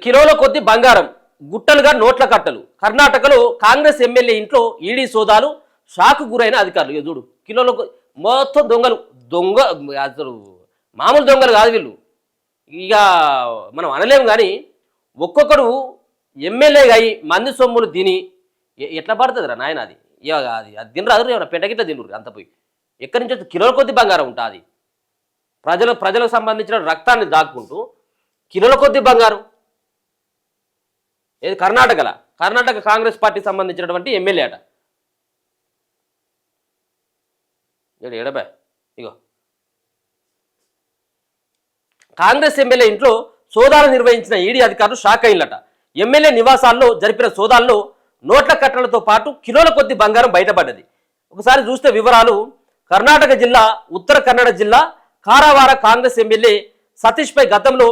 కిలోల కొద్ది బంగారం గుట్టలుగా నోట్ల కట్టలు. కర్ణాటకలో కాంగ్రెస్ ఎమ్మెల్యే ఇంట్లో ఈడీ సోదాలు, షాకు గురైన అధికారులు. ఇక చూడు కిలోల మొత్తం దొంగలు. దొంగ అసలు మామూలు దొంగలు కాదు వీళ్ళు. ఇక మనం అనలేము కానీ ఒక్కొక్కడు ఎమ్మెల్యేగా అయి మంది సొమ్ములు తిని ఎట్లా పడుతుందిరా నాయన అది. ఇక అది తినరాదు ఏమన్నా పెంటగిట్లా తినరు అంత పోయి. ఎక్కడి నుంచి కిలోల కొద్ది బంగారం ఉంటుంది. ప్రజలకు సంబంధించిన రక్తాన్ని దాక్కుంటూ కిలోల కొద్ది బంగారం. ఏది కర్ణాటక కాంగ్రెస్ పార్టీకి సంబంధించినటువంటి ఎమ్మెల్యే అట. ఎడబా ఇగో కాంగ్రెస్ ఎమ్మెల్యే ఇంట్లో సోదాలు నిర్వహించిన ఈడీ అధికారులు షాక్ అయిందట. ఎమ్మెల్యే నివాసాల్లో జరిపిన సోదాల్లో నోట్ల కట్టలతో పాటు కిలోల కొద్ది బంగారం బయటపడ్డది. ఒకసారి చూస్తే వివరాలు. కర్ణాటక జిల్లా ఉత్తర కన్నడ జిల్లా కారావార కాంగ్రెస్ ఎమ్మెల్యే సతీష్పై గతంలో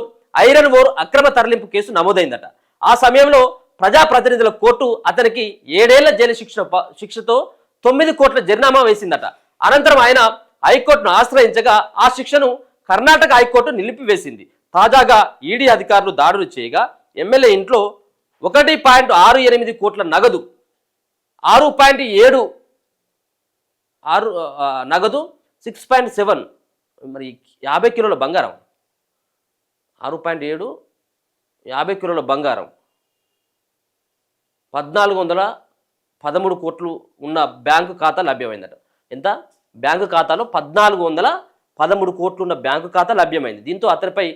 ఐరన్ ఓర్ అక్రమ తరలింపు కేసు నమోదైందట. ఆ సమయంలో ప్రజాప్రతినిధుల కోర్టు అతనికి 7 ఏళ్ల జైలు శిక్షతో 9 కోట్ల జరిమానా వేసిందట. అనంతరం ఆయన హైకోర్టును ఆశ్రయించగా ఆ శిక్షను కర్ణాటక హైకోర్టు నిలిపివేసింది. తాజాగా ఈడీ అధికారులు దాడులు చేయగా ఎమ్మెల్యే ఇంట్లో 1.68 కోట్ల నగదు, 6.7 నగదు, 6.7 మరి 50 కిలోల బంగారం, 6.7 50 కిలోల బంగారం, 1413 కోట్లు ఉన్న బ్యాంకు ఖాతా లభ్యమైందట. ఎంత? బ్యాంకు ఖాతాలో 1413 కోట్లు ఉన్న బ్యాంకు ఖాతా లభ్యమైంది. దీంతో అతనిపై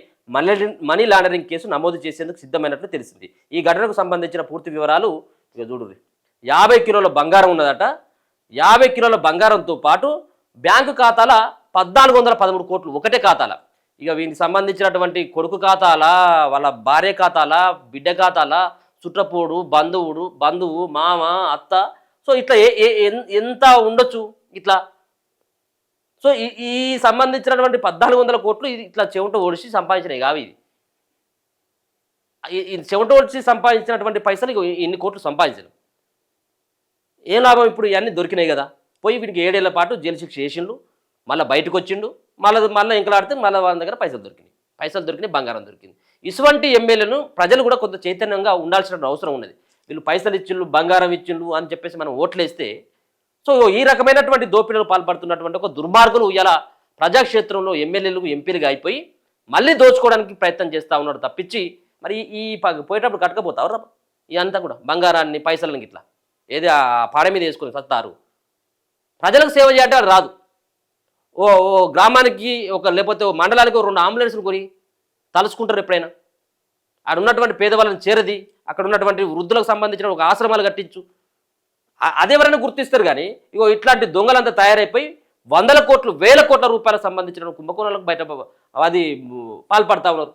మనీ లాండరింగ్ కేసు నమోదు చేసేందుకు సిద్ధమైనట్లు తెలిసింది. ఈ ఘటనకు సంబంధించిన పూర్తి వివరాలు ఇక చూడు. 50 కిలోల బంగారం ఉన్నదట. 50 కిలోల బంగారంతో పాటు బ్యాంకు ఖాతాల 1413 కోట్లు ఒకటే ఖాతాల. ఇక వీనికి సంబంధించినటువంటి కొడుకు ఖాతాల, వాళ్ళ భార్య ఖాతాల, బిడ్డ ఖాతాల, చుట్టపోడు, బంధువు, మామ, అత్త, సో ఇట్లా ఎంత ఉండొచ్చు ఇట్లా. సో ఈ సంబంధించినటువంటి 1400 కోట్లు ఇట్లా చెమట ఓడిచి సంపాదించినవి కావు. ఇది చెమట ఓడిచి సంపాదించినటువంటి పైసలు ఇన్ని కోట్లు సంపాదించను. ఏం లాభం? ఇప్పుడు ఇవన్నీ దొరికినాయి కదా. పోయి వీడికి 7 ఏళ్ల పాటు జైలు శిక్ష చేసిండు, మళ్ళీ బయటకు వచ్చిండు, మళ్ళీ ఇంకలాడితే మళ్ళీ వాళ్ళ దగ్గర పైసలు దొరికినాయి, బంగారం దొరికింది. ఇటువంటి ఎమ్మెల్యేలను ప్రజలు కూడా కొంత చైతన్యంగా ఉండాల్సిన అవసరం ఉన్నది. వీళ్ళు పైసలు ఇచ్చిండు, బంగారం ఇచ్చిండు అని చెప్పేసి మనం ఓట్లేస్తే, సో ఈ రకమైనటువంటి దోపిడీలు పాల్పడుతున్నటువంటి ఒక దుర్మార్గులు ఇలా ప్రజాక్షేత్రంలో ఎమ్మెల్యేలు ఎంపీలుగా అయిపోయి మళ్ళీ దోచుకోవడానికి ప్రయత్నం చేస్తూ ఉన్నాడు తప్పించి మరి ఈ పోయేటప్పుడు కట్టకపోతావు ఇదంతా కూడా బంగారాన్ని, పైసలని ఇట్లా ఏది ఆ పాడ మీద వేసుకొని సత్తారు. ప్రజలకు సేవ చేయడం రాదు. ఓ గ్రామానికి లేకపోతే మండలానికి 2 అంబులెన్స్లు కొని తలుచుకుంటారు ఎప్పుడైనా. అక్కడ ఉన్నటువంటి పేదవాళ్ళని చేరది, అక్కడ ఉన్నటువంటి వృద్ధులకు సంబంధించిన ఒక ఆశ్రమాలు కట్టించు, అదేవరైనా గుర్తిస్తారు. కానీ ఇగో ఇట్లాంటి దొంగలంతా తయారైపోయి 100 కోట్లు 1000 కోట్ల రూపాయలకు సంబంధించిన కుంభకోణాలకు బయట అది పాల్పడతా ఉన్నారు.